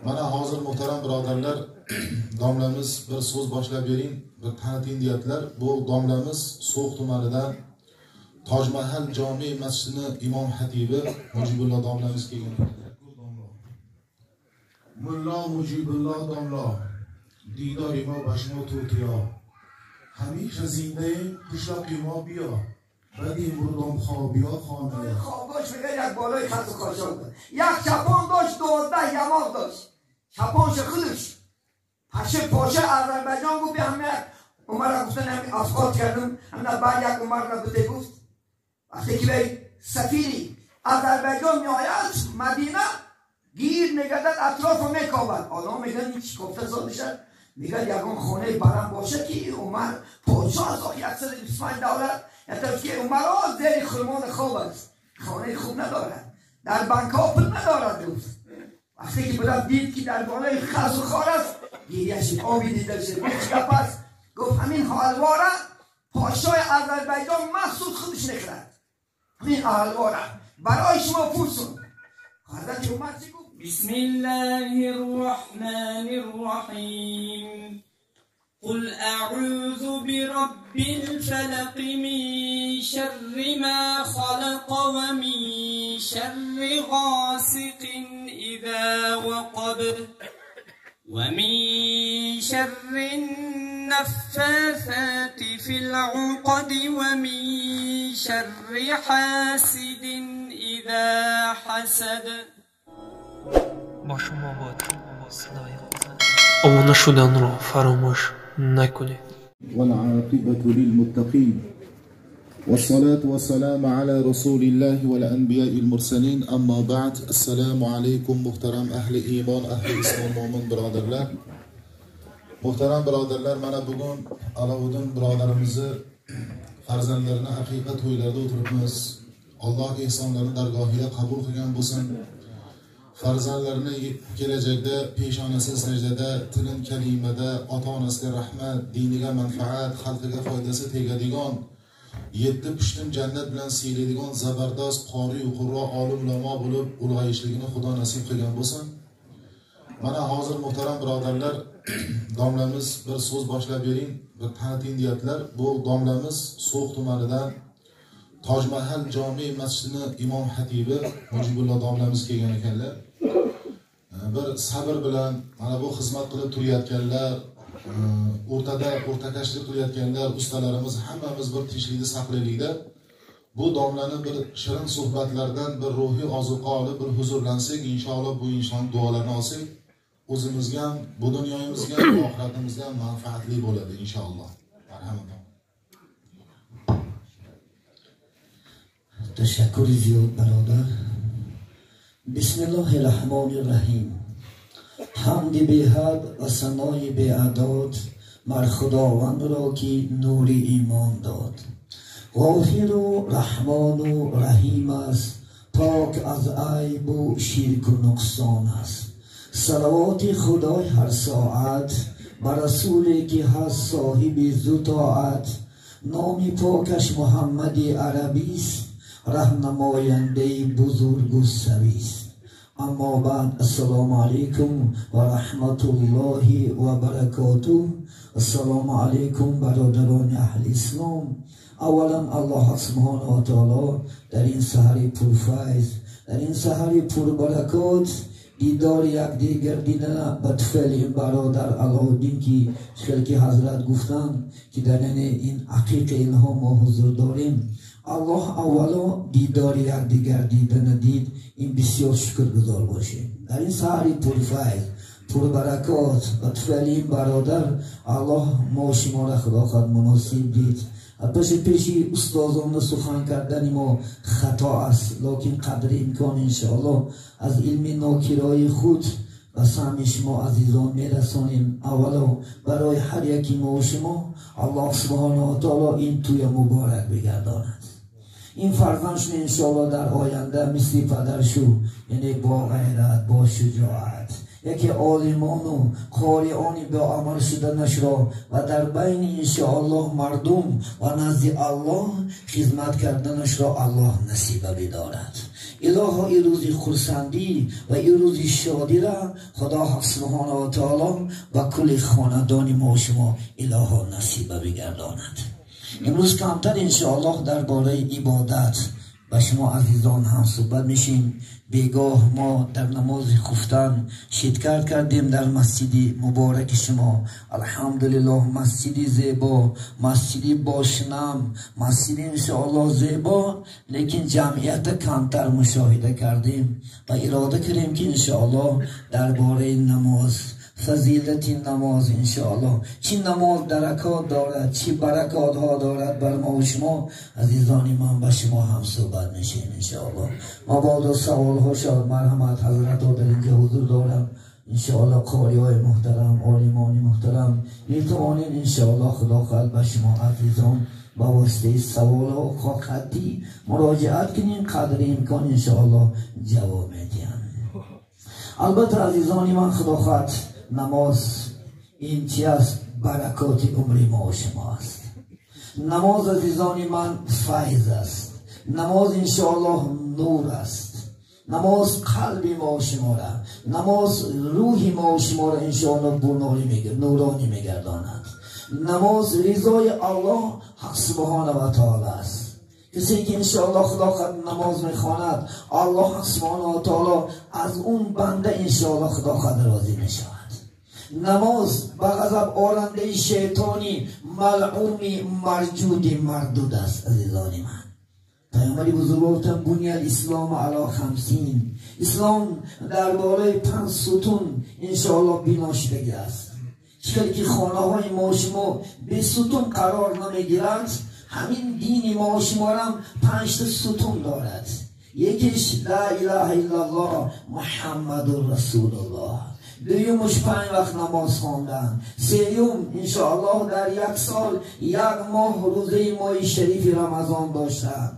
Mana hozir muhtaram birodarlar, domlamiz bir so'z boshlab bering, bir taniting deyaptilar. Bu domlamiz So'x tumanidan Tojmahal jome masjidini imom xatibi Mujibulloh domlamiz kelgan. Mulla Mujibulloh domla, didor imo bashmo to'tiyo. Hamisha zinde qishloq imo biyo. بعدی مردم خوابیا خانه خواباش میگه یک بالای خط و کاشان داشت، یک چپان داشت، 12 یماق داشت. چپانش خودش پاشه آذربایجان گفت همه عمر گفتن همین افقاد کردم. همین بعد یک عمر را بوده گفت وقتی که به سفیری آذربایجان میآید مدینه گیر میگردد اطراف میکاود. آدم میگن این چی گفته زادشه؟ میگن یکان خانه برم باشه که عمر پادشاه از آخی 125 دولت یعنی که عمر ها زیر خرمان خواب است، خانه خوب ندارد، در بنک ها پول ندارد. دوست وقتی که بودم دید که در بالای خز و خار است گیریش آبی دیده شد. پس گفت همین حلواره پادشاه آذربایجان مخصوص خودش نکرد. همین حلواره برای شما پوسون. حضرت عمر چی گفت؟ بسم الله الرحمن الرحیم قل اعوذ برب الفلق من شر ما خلق ومن شر غاسق اذا وقب ومن شر النفاثات في العقد ومن شر حاسد اذا حسد. با شما باد صدای خدا. آموزش شدن را فراموش نکنید. والعاقبة للمتقين والصلاة والسلام على رسول الله والأنبياء المرسلين أما بعد. السلام عليكم محترم أهل إيمان أهل إسلام مؤمن برادرlar. Muhtaram birodarlar, mana bugun Alovuddin birodarimizni farzandlarini haqiqat to'ylarida o'tiribmiz. Alloh ehsonlarini dargohida qabul qilgan bo'lsin. Farzandlarini kelajakda peshonasi sajdada, tilin kalimada, ota-onasiga rahmat, diniga manfaat, xalqiga foydasi tegadigan, 7 pushtim jannat bilan siylaydigan zabardast qori, qurro, olim, ulamo bo'lib ulg'ayishligini Xudo nasib qilgan bo'lsin. Mana hozir muhtaram birodarlar, domlamiz bir so'z boshlab bering, bir taniting deyaptilar. Bu domlamiz So'x tumanidan Tojmahal jome masjidini imom xatibi Mujibulloh domlamiz kelgan ekanlar. Bir sabr bilan mana bu xizmat qilib turayotganlar, o'rtakashlik qilayotganlar ustalarimiz hammamiz bir tinchlikni saqlaylikda. Bu domlani bir shirin suhbatlardan bir ruhiy ozuqa olib bir huzurlansak, inshaalloh bu inson duolarini olsak, o'zimizga ham, bu dunyoyimizga ham, oxiratimizga ham manfaatli bo'ladi inshaalloh. Marhamat. تشکر زیاد برادر. بسم الله الرحمن الرحیم. حمد به حد و ثنای به اعداد مر خداوند را که نور ایمان داد. غافر و رحمان و رحیم است، پاک از عیب و شرک و نقصان است. صلوات خدای هر ساعت بر رسولی که هست صاحب ذوطاعت. نام پاکش محمد عربی است، راهنماینده بزرگ و سوی است. اما بعد السلام علیکم و رحمت الله و برکاته. السلام علیکم برادران اهل اسلام. اولا الله سبحانه و تعالی در این سحر پرفیض، در این سحر پربرکات دیدار یکدیگر دیدن به طفل این برادر علاءالدین که خلق حضرت گفتن که در این عقیق اینها ما حضور داریم. الله اولا دیدار یکدیگر دیدن دید، این بسیار شکرگزار باشیم. در این سحر پرفیض پربرکات به طفل این برادر الله ما شما را خدا خود مناسب دید. پیشی استادان سخن کردن ما خطا است، لکن قدر امکان انشاءالله از علم ناکرای خود و سهم شما عزیزان میرسانیم. اولا برای هر یکی ما و شما الله سبحانه و تعالی این توی مبارک بگرداند. این فرزندشون انشاءالله در آینده مثل پدرشو، یعنی با غیرت، با شجاعت، یکی عالمان و قاریانی به عمل شدنش را و در بین انشاءالله مردم و نزد الله خدمت کردنش را الله نصیب بدارد. الها این روزی خرسندی و این روزی شادی را خدا سبحانه و تعالی و کل خاندان ما و شما الها نصیب بگرداند. امروز کمتر انشاءالله درباره عبادت و شما عزیزان هم صحبت میشیم. بیگاه ما در نماز خفتن شرکت کردیم در مسجد مبارک شما. الحمدلله مسجد زیبا، مسجد باشنام، مسجد انشاءالله زیبا، لیکن جمعیت کمتر مشاهده کردیم و اراده کردیم که انشاءالله درباره نماز، فضیلت نماز انشاءالله، چی نماز درکات دارد، چی برکات ها دارد بر ما و شما عزیزانی من با شما هم صحبت میشیم انشاءالله. ما بعد سوال ها شد مرحمت حضرت ها در اینجا حضور دارم انشاءالله. قاری های محترم، عالمان محترم میتوانید انشاءالله خدا خلق با شما عزیزان با واسطه سوال ها و خطی مراجعت کنین، قدر امکان انشاءالله جواب میدیم. البته عزیزانی من خدا خلق نماز این چی است؟ برکات عمری ما و شما است. نماز عزیزانی من فیض است. نماز انشاءالله نور است. نماز قلبی ما و شما را، نماز روحی ما و شما را انشاءالله نورانی میگرداند. نماز رضای الله حق سبحانه و تعالی است. کسی که انشاءالله خدا خود نماز میخواند الله حق سبحانه و تعالی از اون بنده انشاءالله خدا خود راضی میشود. نماز به غضب آرنده شیطانی ملعونی مرجودی مردود است. عزیزانی من پیامبر بزرگ گفتن بنی الاسلام علی 50، اسلام درباره 5 ستون انشاءالله بنا شده است. چون که خانه های ما شما به ستون قرار نمیگیرند، همین دین ما شما هم 5 ستون دارد. یکیش لا اله الا الله محمد رسول الله، دویمش 5 وقت نماز خواندن، سوم انشاءالله در 1 سال 1 ماه روزه ماه شریف رمضان داشتن،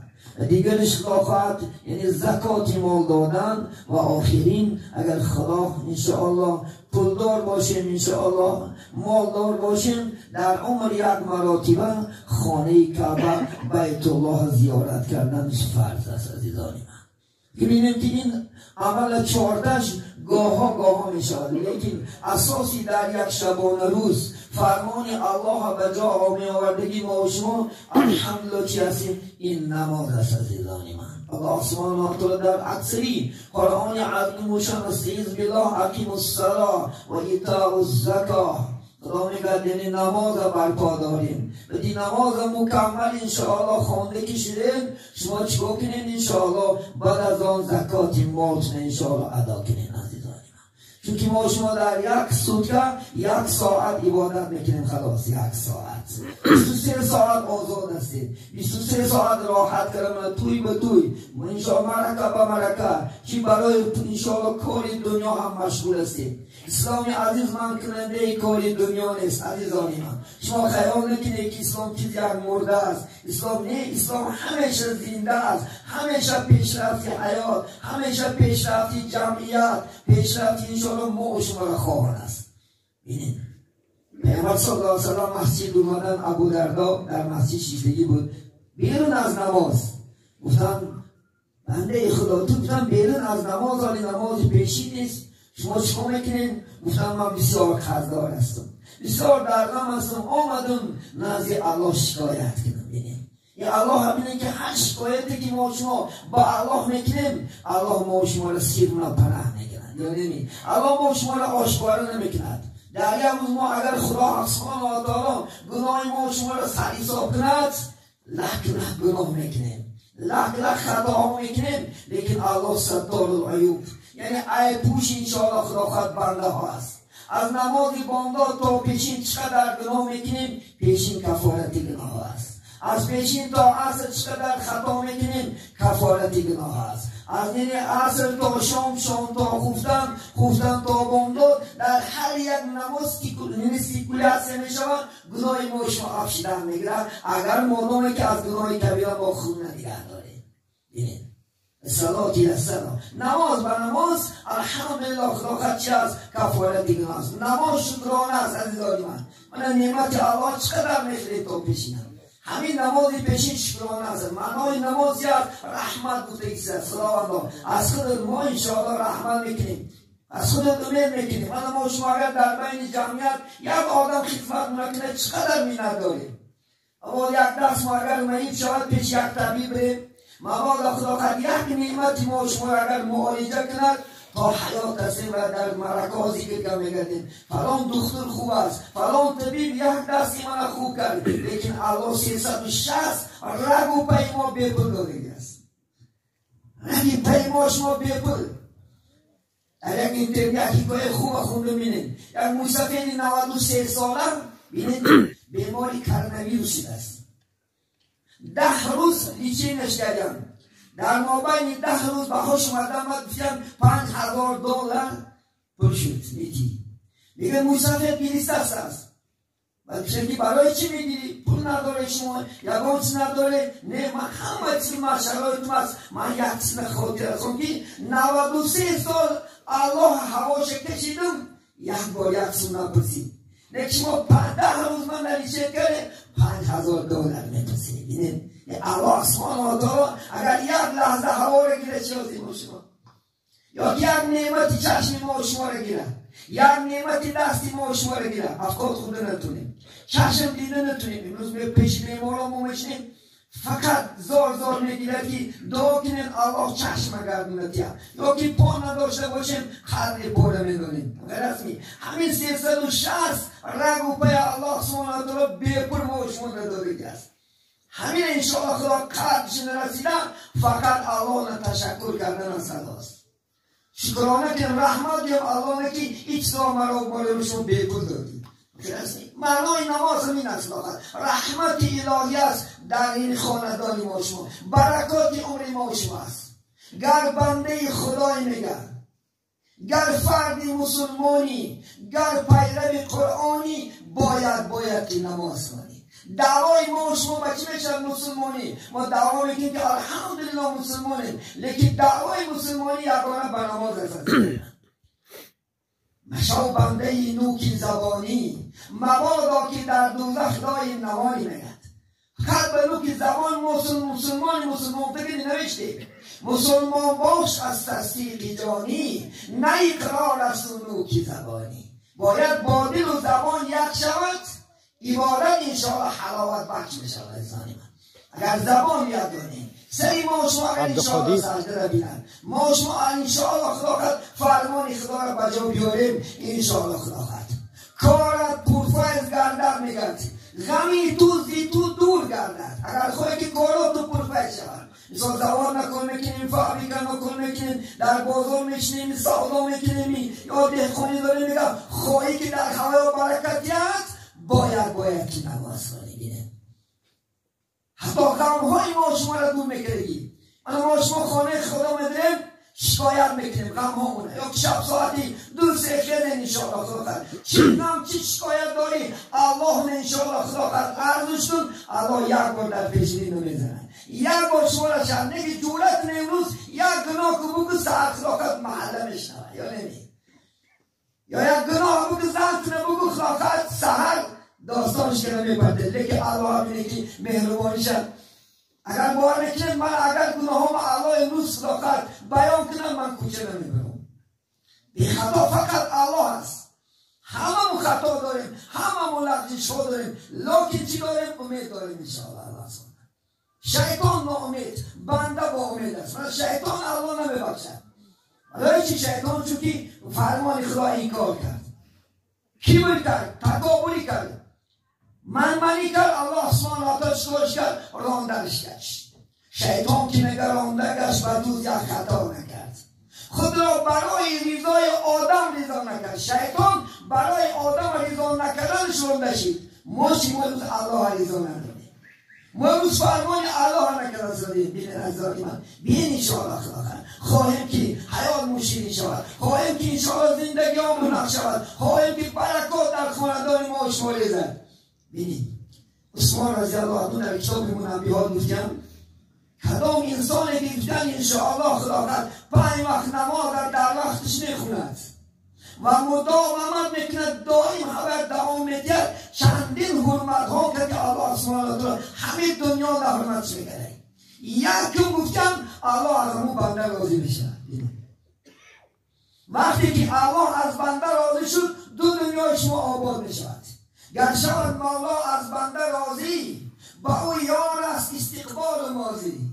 دیگرش خواهد یعنی زکات مال دادن، و آخرین اگر خدا انشاءالله پولدار باشیم انشاءالله مالدار باشیم در عمر 1 مرتبه خانه کعبه بیت الله زیارت کردنش فرض است. عزیزانی من ببینیم که این عمل 14 گاه می شود، لیکن اساسی در 1 شبانه روز فرمان الله به جا می آوردگی ما و شما الحمدلله چی هستیم؟ این نماز است. عزیزانی من الله سبحانه و تعالی در اکثری قرآن عظیم موشن استعیذ بالله اقیم الصلاة و ایتاء الزکاه، خدا میگه یعنی نماز برپا داریم. بدی نماز مکمل انشاءالله خوانده کشیدین، شما چیکار کنین انشاءالله بعد از آن زکات مالتون انشاءالله ادا کنین. عزیزانی من چون که ما شما در 1 سوتکه 1 ساعت عبادت میکنیم، خلاص 1 ساعت 23 ساعت آزاد هستید، 23 ساعت راحت کردم توی به توی انشاءالله مرکه به مرکه چی برای انشاءالله کار دنیا هم مشغول هستید. اسلام عزیز من کننده کار دنیا نیست. عزیزانی من شما خیال نکنید که اسلام چیزی یک مرده است. اسلام نه، اسلام همیشه زنده است، همیشه پیشرفتی حیات، همیشه پیشرفتی جمعیت، پیشرفتی انشاءالله ما و شما را خواهان است. ببینید پیامبر صلی الله علیه و سلم مسجد اومدن، ابو دردا در مسجد شیشتگی بود، بیرون از نماز گفتن بنده خدا تو گفتن بیرون از نماز، ولی نماز پیشین نیست، شما چیکار میکنین؟ گفتم من بسیار قرضدار هستم، بسیار دردم هستم، آمدم نزد الله شکایت کنم. ببینید یا الله همینه که هر شکایتی که ما شما با الله میکنیم الله ما شما را سیرمون پناه میگیرند. یعنی الله ما شما را آشکار نمیکند. در یک روز ما اگر خدا سبحانه و تعالی گناه ما شما را سر حساب کند، لک گناه میکنیم، لک خطا میکنیم، لیکن الله ستار العیوب یعنی ای پوش انشاءالله خدا خود بنده ها است. از نماز بامداد تا پیشین چقدر گناه میکنیم، پیشین کفارت گناه است. از پیشین تا عصر چقدر خطا میکنیم، کفارت گناه است. از یعنی عصر تا شام، شام تا خفتن تا بامداد، در هر یک نماز سیکولیاسه میشود، گناه ما شما افشیدن میگیرد، اگر مادامی که از گناه کبیره با خون نگه داریم. بینید صلاتی السلام، نماز بر نماز الحمدلله خدا خود چی است؟ کفارت گناه است. نماز شکرانه است. عزیزانی من نعمت الله چقدر میخرید تا پیشینم، همین نمازی پیشین شکرانه است. معنای نمازی رحمت گفته ایست. خداوند از خود ما انشاءالله رحمت میکنیم، از خود امید میکنیم. ما شما اگر در بین جمعیت یک آدم خدمت نکنه چقدر مینت داریم. اما یک دست ما اگر مریض شود پیش یک طبیب بریم، مبادا خدا قد یک نعمتی ما شما اگر معالجه کند تا حیات هستیم و در مرکازی که میگردیم فلان دکتر خوب است، فلان طبیب یک دستی من خوب کرد، لیکن الله 360 رگ و پی ما بیپل داده است. رگ پی ما شما بیپل. در یک اینترنت حکایت خوب خونده بینید، یک مسافر 93 ساله بینید بیماری کروناویروس است. 10 روز لیچینش کردم. در مابین 10 روز بهاش اومدم گفتم $5000 پول شد لیچی. میگه مسافر گریستاس است. بعد میگه برای چی میگیری؟ پول نداره شما، یگان چیز نداره. نه من همه چیز شرایطم است. من یک چیز خاطر هستم که 93 سال الله هواش کشیدم یک بار یک چیز نپرسید. لیکن شما 10 روز من نریشه کرده $5000 میپرسید. بینید الله سبحانه و تعالی اگر یک لحظه هوا رو گیره چی هستی ما شما، یا یک نعمتی چشمی ما شما رو گیره، یک نعمتی دستی ما شما رو گیره، افکار خونده نتونیم، چشم دیده نتونیم. امروز به پیش بیمارا ما میشنیم فقط زار میگیره که دعا کنیم الله چشم گردونت یا که پا نداشته باشیم خرد پاره میدونیم. غیر از همین 360 رگ و پی الله سبحانه و تعالی بیپر ما شما داده است. همین انشاءالله خدا قدرش نرسیدم فقط الله را تشکر کردن از صداست. شکرانه که رحمت دیم الله که هیچ دعا مرا بالا شما بیپر دادید. معنای نماز همین است. رحمت الهی است در این خاندان ما شما، برکات عمر ما شما است. گر بنده خدای میگه، گر فردی مسلمانی، گر پیرو قرآنی باید که نماز کنی. دعوای ما شما بچه میشن مسلمانی، ما دعوا میکنیم که الحمدلله مسلمانیم، لیکن دعوای مسلمانی یگانه به نماز است. مشاو بنده نوکی زبانی مبادا که در دوزخ دایم نوانی میگد. خط به نوکی زبان مسلمان بگید نوشته مسلمان باش از تصدیق جانی، نه اقرار از نوکی زبانی. باید با دل و زبان یک شود، عبادت انشاءالله حلاوت بخش بشود. انسانی من اگر زبان یاد کنیم سری ما شما اگر انشاءالله سجده را بینن، ما شما انشاءالله خدا خد فرمان خدا را بجا بیاریم، انشاءالله خدا خد کارت پرفایز گردد میگرد، غمی تو دور گردد. اگر خواهی که کارات تو پرفایز شود، مثال زبان نکن میکنیم، فابریکه نکن میکنیم، در بازار میشنیم، سودا میکنیم، یا دهخانی داریم. میگم خواهی که در هوا برکتیت باید که نماز کنی. بینه حتی غمهای ما شما را دور میکردی. ما شما خانه خدا میدریم شکایت میکنیم غم همونه، یا شب ساعتی دو سه خیلی انشاءالله خدا خد چی شکایت داری الله نه انشاءالله خدا خد عرضش کن. الله یک بار در پیشنی نمیزنن، یک بار شما را شد نگی جولت نمروز یک گناه که بگو ساعت خدا خد محله میشنوه یا نمی، یا یک گناه بگو زن بگو خدا خد سهر داستانش که نمیپرده. لیکن الله همینه که مهربانی شد. اگر باور نکنید من اگر گناه هم الله امروز خدا خد بیان کنم من کوچه نمیبرم. بی خطا فقط الله است. همه خطا داریم، همه لغزش ها داریم، لیکن چی داریم؟ امید داریم انشاءالله. الله سبحانه شیطان ناامید، بنده با امید است. من شیطان الله نمیبخشد. برای چی شیطان؟ چون که فرمان خدا انکار کرد، کبر کرد، تکابری کرد، منی کرد. الله سبحانه و تعالی چیکارش کرد؟ راندنش گشت. شیطان که میگه رانده گشت و دوز یک خطا نکرد، خود را برای رضای آدم رضا نکرد. شیطان برای آدم رضا نکردنش رانده شد. ما شما روز الله رضا نداریم، ما روز فرمان الله نکرد زدیم. بین عزیزان من بین انشاءالله خدا خواهیم که حیات مشیری شود، خواهیم که انشاءالله زندگی ها منق شود، خواهیم که برکات در خاندان ما شما ریزد. بینید عثمان رضی الله عنه در کتاب منبهات گفتم کدام انسانی که گفتن انشاءالله خدا خد 5 وقت نماز در وقتش میخوند، و مداومت میکند دائم خبر دوام میدهد چندین حرمت ها که الله سبحانه و تعالی همه دنیا در حرمتش میکنه. یکی گفتم الله از همون بنده راضی میشه. وقتی که الله از بنده راضی شد دو دنیا شما آباد میشود. گر شود مولا از بنده راضی با او یار است استقبال ماضی.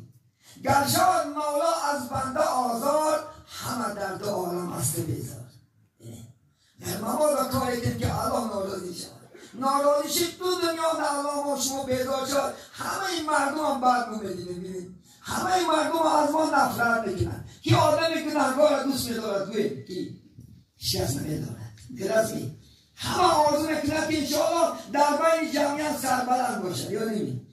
گر شود مولا از بنده آزار همه در دو عالم است بیزار. گر ما کاری کنیم که الله ناراضی شود، ناراضی شد دو دنیا در الله ما شما بیزار شد. همه این مردم هم بعد ما ببینید همه این مردم از ما نفرت میکنن که آدمی که نهگاه دوست میدارد که شخص نمیدارد درستی همه آرزو میکنند که انشاءالله در بین جمعیت سربلند باشد یا نمی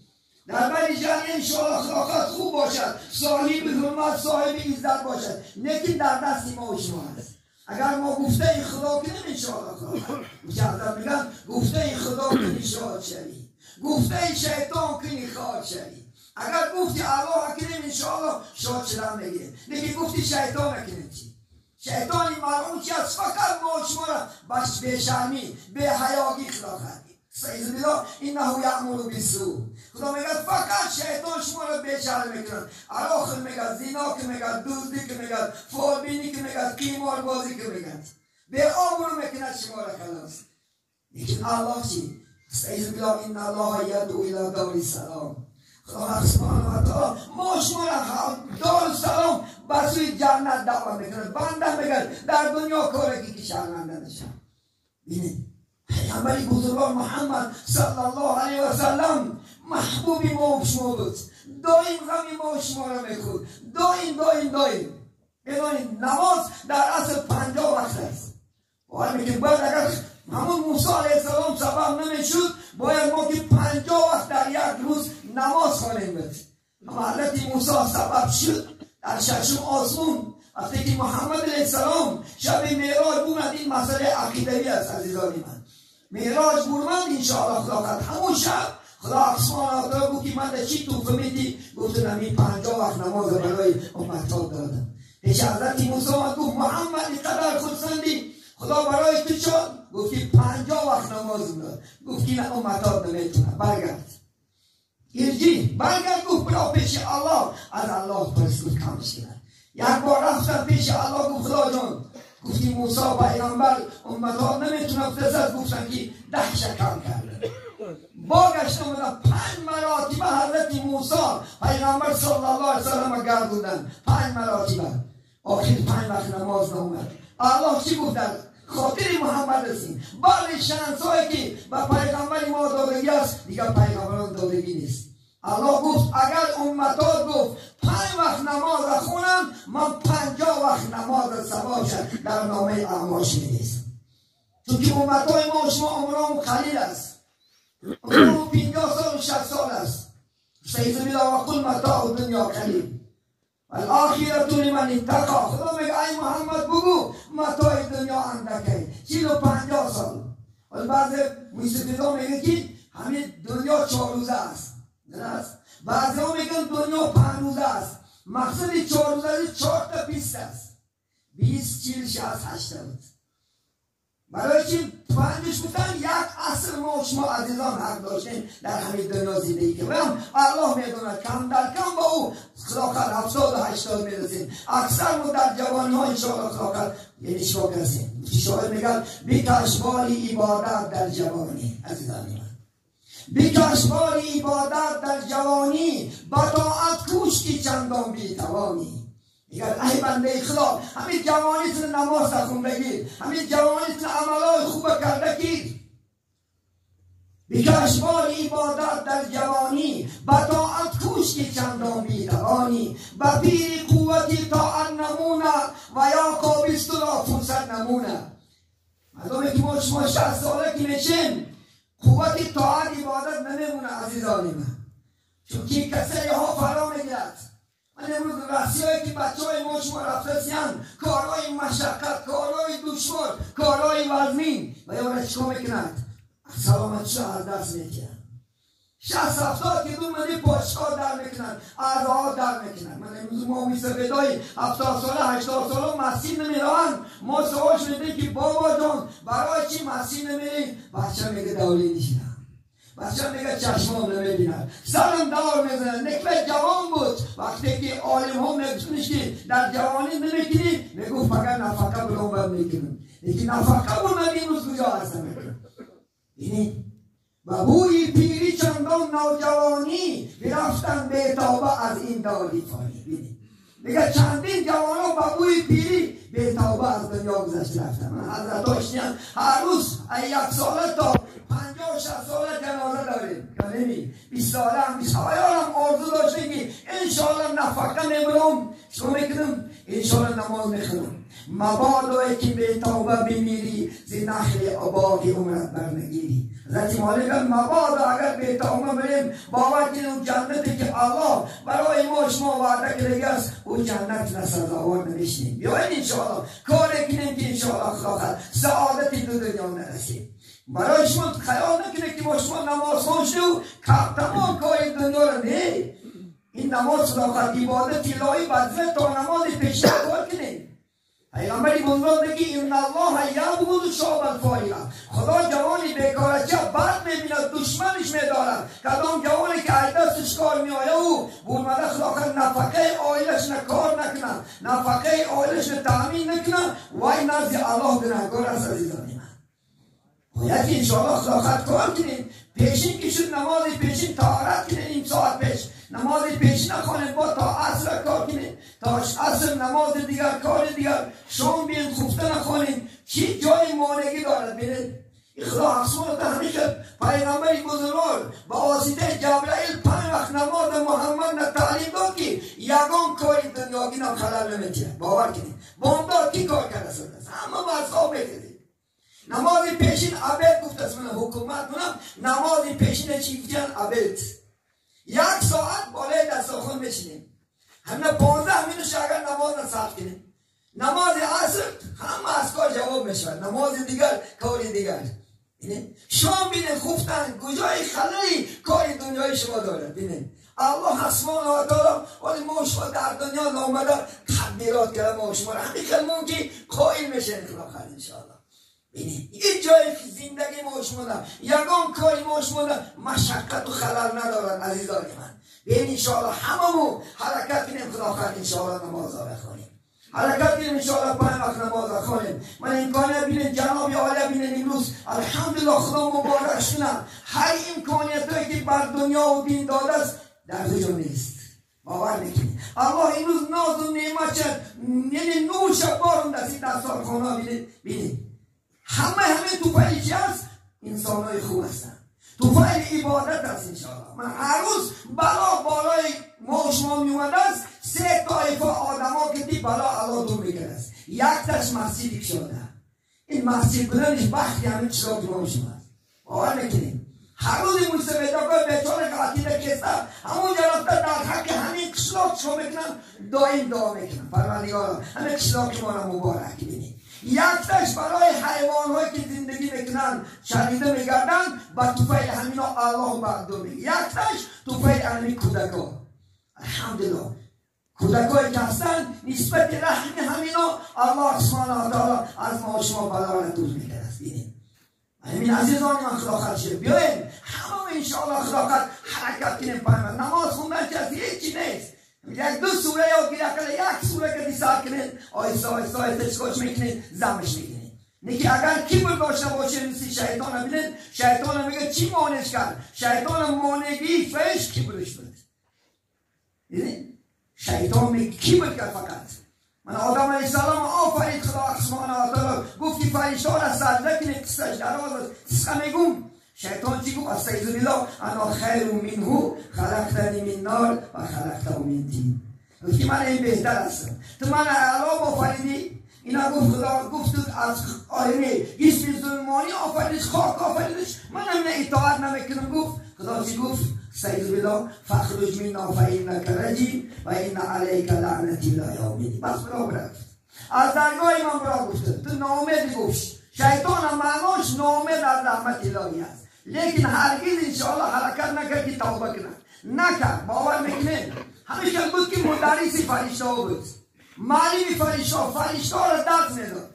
در بین جمعیت انشاءالله خلاقات خوب باشد، صاحب حرمت صاحب عزت باشد. لیکن در دست ما و شما هست. اگر ما گفته خدا کنیم انشاءالله خلاقات مجدد میگن گفته خدا کنی شاد شوی، گفته شیطان کنی خواهد شوی. اگر گفتی الله کنیم انشاءالله شاد شدن میگیریم، لیکن گفتی شیطان کنیم چی؟ شیطانی مرمون چی از فقط ما شما را باش بیشرمی به حیاگی خدا خواهدیم. سعیز بالله اینهو یعمل بالسوء. خدا میگه فقط شیطان شما را بیشرم میکنند. اراخر میگه زنا که میگه دزدی که میگه فالبینی که میگه قیمار بازی که میگه به آبرو میکند شما را خلاص. لیکن الله چی؟ سعیز بالله این الله یدعو الی دار السلام. خدا سبحانه و تعالی ما شما را دار السلام به سوی جنت دعوت میکنند. بنده میگه در دنیا کاری که شرمنده نشم. ببینید پیامبر بزرگوار محمد صلی الله علیه و سلم محبوبی ما و شما بود. دائم غمی ما و شما را میخورد. دائم بدانید نماز در اصل 50 وقت است. باید میگیم باید اگر همون موسی علیه السلام سبب نمیشد باید ما که 50 وقت در یک روز نماز خوانیم بود. اما حضرت موسی سبب شد در ششم آسمون وقتی که محمد علیه السلام شب معراج بومد. این مسئله عقیدوی است عزیزان من. معراج بومد انشاءالله خدا کرد همون شب خدا سبحانه و تعالی گفت که من در چی تو فهمیدی؟ گفتم این 50 وقت نماز برای امتها دادم. پیش حضرت موسی گفت محمد اینقدر خودسندی خدا برای تو شد؟ گفتی 50 وقت نماز داد. گفتی نه امتها نمیتونه برگرد برگرد. گفت برا پیش الله از الله پرسید کمش کنه. یک بار رفتن پیش الله گفت خدا جان گفتی موسی پیغمبر امتها نمیتونه بتزد. گفتن که 10 شکم کرده. باگشت اومدن 5 مراتب حضرت موسی پیغمبر صلی الله علیه وسلم گردوندن. 5 مراتب آخر 5 وقت نماز نومد. الله چی گفت در خاطر محمد هستیم؟ بله شانسایی که به پیغمبر ما دادگی است دیگه پیغمبران دادگی نیست. الله گفت اگر امتات گفت 5 وقت نماز خونم من 50 وقت نماز ثواب شد در نامه اعمالش می‌نویسم. چون که امتای ما شما عمرهم قلیل است. عمرهم 50 سال و 60 سال است. سید بالله و قل متاع دنیا قلیل والآخرة لمن اتقى. خدا میگه ای محمد بگو متاع دنیا اندکه 40-50 سال. ولی بعضی موسیقی‌ها میگه که همین دنیا 4 روزه است. درست؟ بعضی ها میگن دنیا 5 روزه است. مقصد 4 روزه است 4 تا 20 است. 20 40 60 80. برای چی پنجش گفتن یک عصر ما شما عزیزان حق داشتیم در همین دنیا زندگی کنیم. الله میدونه کم در کم با او خلاقت 70 و 80 میرسیم. اکثر ما در جوانی ها انشاءالله خلاقت یعنی شما برسیم. شاید میگن بیکشوالی عبادت در جوانی. عزیزان من بیکشوالی عبادت در جوانی بطاعت کوش کی چندان بیتوانی. میگن ای بنده خدا همین جوانیتون نماز تخون بگیر، همین جوانیتون عملای خوب کرده گیر. بیکشوار عبادت در جوانی بطاعت کوش که چندان بیتوانی. با پیر قوتی طاعت نمونه و یا کابیست را فرصت نمونه. مردمی که ما شما 60 ساله که میشیم قوتی طاعت عبادت نمیمونه عزیزان من. چون که کسی ها فرا میگیرد. من امروز رسی هایی که بچه های ما شما رفته سیان کارهای مشقت، کارهای دشوار، کارهای وزنین و یا را چکا میکنند سلامتش از دست میکنند. 60-70 که دو منی پاشکار در میکنن، اعضا در میکنن. من امروز ما میسفیدایی 70 ساله 80 ساله مسجد نمیرن. ما سوالش میدیم که بابا جان برای چی مسجد نمیری؟ بچه میگه دولی نشیدم، بچه میگه چشمام نمیبینن، سرم دار میزنن. نکبه جوان بود، وقتی که عالم ها میگفتنش که در جوانی نمیکنی، میگفت فقط نفقه بلون بر میکنم. لیکن نفقه بود من امروز کجا هستم میکنم. یعنی و بوی پیری چندان نوجوانی برفتن بیتابه از این دالی فانی. میگه چندین جوان ها با بوی پیری بیتابه از دنیا گذشته رفتن. من حضرت داشتیم هر روز 1 ساله تا 50 60 ساله جنازه داریم. یعنی 20 ساله هم 20 ساله هم آرزو داشته که انشاءالله نفقه نمیرم، شما میکنم انشاءالله نماز میخونم. مبادا که بیتابه بمیری زی نخل آباقی عمرت برنگیری. حضرت مالک مبادا اگر بیتابه بریم باور کنیم جنتی که الله برای ما شما وعده کرده است او جنت نسزاوار نمیشنیم. بیایید انشاءالله کاری کنیم که انشاءالله خدا سعادت دو دنیا نرسیم. برای شما خیال نکنه که با شما نماز خوشته و تمام کاری دنیا رو نه. این نماز صداقت عبادت الهی بدله تا نماز پیشین کار کنیم. پیغمبری بزرگ میگه ان الله یبغض شعب الفاعل. خدا جوانی بیکارچه بد میبیند، دشمنش میدارد. کدام جوانی که از دستش کار میآید او برمده خدا نفقه عائلش کار نکنه، نفقه عائلش تامین نکنه، وای نزد الله گناهکار است. عزیزان من باید انشاءالله خدا کار کنیم. پیشین که شد نماز پیشین طهارت کنیم، این ساعت پیش نماز پیشین نخوانیم، با تا عصر کار کنیم، تا عصر نماز دیگر کار دیگر، شام بیاین خفته نخوانیم. چی جای مانگی دارد؟ بینید خدا حسون رو تحریک پیغمبری بزرگ با واسطه جبرائیل 5 وقت نماز محمد نه تعلیم داد که یگان کاری دنیاگی نم خلال نمیتید. باور کنید بامداد کی کار کرده است؟ همه باز خواب میدید. نماز پیشین عبید گفت است. من حکومت کنم نماز پیشین چیفتیان عبید 1 ساعت بالای دسترخوان بشینیم. همه 15 منوش اگر نماز نصرف کنیم. نماز عصر همه از کار جواب میشود، نماز دیگر کاری دیگر. شما بینید خفتن کجای خلایی کاری دنیای شما دارد. بینید الله سبحانه و تعالی ولی ما شما در دنیا آمده تدبیرات کرده ما شما را همین کلمون که قائل میشه اخلاقا انشاءالله. بینید این جای زندگی ما شما را یگان کاری ما شما را مشقت و خلل ندارد. عزیزان من بین انشاءالله هممون حرکت کنیم خدا خواهد انشاءالله نماز را بخوانیم، حرکت کنیم انشاءالله 5 وقت نماز را خوانیم. من امکانیت بینید جناب عالی بینید امروز الحمدلله خدا مبارک شدن هر امکانیت هایی که بر دنیا و دین داده است در کجا نیست. باور میکنید الله امروز ناز و نعمت شد، یعنی نور شد بارون دستی دستارخانه. بینید همه توفیل چی هست؟ انسان های خوب هستن، توفیل عبادت هست انشاءالله. من هر روز بلا بالای ما شما میومده است 3 طایفه آدم ها که دی بلا علا دور میگرد است. یک تاش مسجدی شده، این مسجد بودنش بختی همین چرا که ما شما هست. باور میکنیم هر روز این مستفیده که بیچاره قاتیده کسته همون جرفته در حق همین قشلاک شما میکنن دائم دعا میکنن. پروردگارا همین قشلاک ما را مبارک بینید. یک تاش برای حیوان هایی که زندگی میکنن شریده میگردن با توفیل همین الله بعدو میگه. یک تاش توفیل همین کودکا. الحمدلله کودکایی که هستن نسبت رحم همینا الله سبحانه و تعالی از ما شما بلا را دور میگرد. بینید همین عزیزان من خدا خواهد شد بیاین همه انشاءالله خدا خواهد حرکت کنیم. پایمان نماز خوندن که از هیچی نیست. 1-2 سوره یا گیره یک سوره که دیسار کنید آیسته آیسته آیسته چکاش میکنید زمش میکنید. نیکی اگر کبر داشته باشه نسی شیطان بینید شیطان میگه چی مانش کرد؟ شیطان مانگی فش کبرش بود. دیدید شیطان میگه کبر کرد. فقط من آدم علیه السلام آفرید خدا سبحانه و تعالی گفتی فرشته ها را سجده کنید قصهش دراز است. میگم شیطان چی گفت؟ استعوذ بالله انا خیر منه خلقتنی من نار و خلقته من طین. گفتی من این بهتر هستم، تو من اعلی آفریدی. اینا گفت خدا گفت از آینه جسم ظلمانی آفریدش خاک آفریدش من هم اطاعت نمیکنم. گفت خدا چی گفت؟ استعوذ بالله فاخرج منا فانک رجیم و ان علیک لعنتی الی یوم الدین. بس برو رفت از درگاه من برو گفت تو ناامید گفت. شیطان هم معناش ناامید از رحمت الهی است. لیکن هرگز انشاءالله حرکت نکرد که توبه کنه. نکرد. باور میکنین همیشه بود که مدرس فرشته بود، معلم فرشته را درس میداد.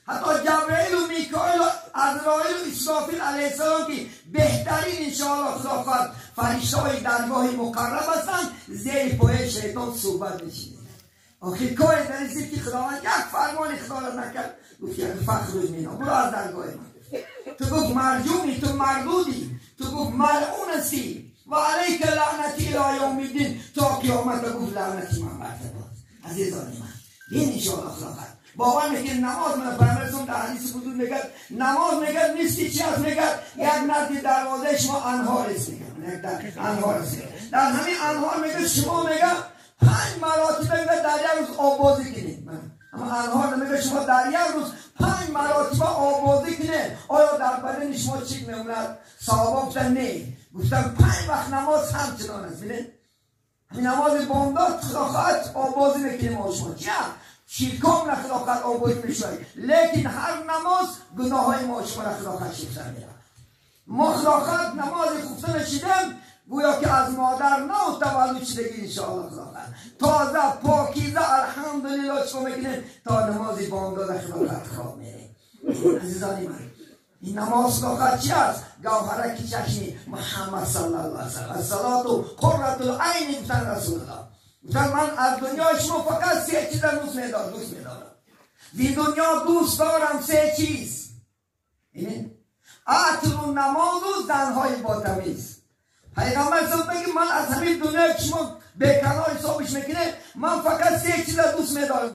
حتی جبرائیل و میکائیل و عزرائیل و اسرافیل علیه السلام که بهترین انشاءالله خداوند فرشته های درگاه مقرب هستند، زیر پای شیطان صحبت میشینه. آخر کار در این که خداوند یک فرمان خدا را نکرد، گفت یک فخر مینا برو از درگاه من. تو گفت مرجومی، تو مردودی، تو گفت ملعون هستی و علیک لعنتی الی یوم الدین، تا قیامت گفت لعنتی من بر تو باد. عزیزان من این انشاءالله خداوند باور میکنه. نماز من پیامبرم در حدیث قدوس میگه نماز میگه نیستی چی هست، میگه یک نزد دروازه شما انهار است، میگه یک انهار است. در همین انهار میگه شما میگه 5 مراتب میگه در یک روز آب بازی کنید. اما انهار میگه شما در یک روز 5 مراتب آب بازی کنید. آیا در بدن شما چیک میموند؟ صحابه گفتن نه، گفتن 5 وقت نماز همچنان است. ببین همین نماز بامداد خدا خواهد آب بازی میکنیم ما شما چیه؟ شیرکام را خدا خواهد آبادی میشوید، لیکن هر نماز گناه های ما شما را خدا خواهد شکر میرد. ما خدا خواهد نماز خفته نشیدم گویا که از مادر نو تولد شدگی انشاءالله خدا خواهد تازه پاکیزه الحمدلله چکا میکنیم تا نماز بامداد خدا خواهد خواب میریم. عزیزانی من این نماز خدا خواهد چی است؟ گوهرکی چشمی محمد صلی الله علیه وسلم الصلاة قرة العین گفتن رسول الله. من از دنیا شما فقط 3 چیز دوست میدارم. این دنیا دوست دارم 3 چیز. این عطر و نماز و زنهای با تمیز. پیغمبر صلی الله علیه و سلم من از همین دنیا که شما به کنار حسابش میکنه من فقط 3 چیز دوست میدارم.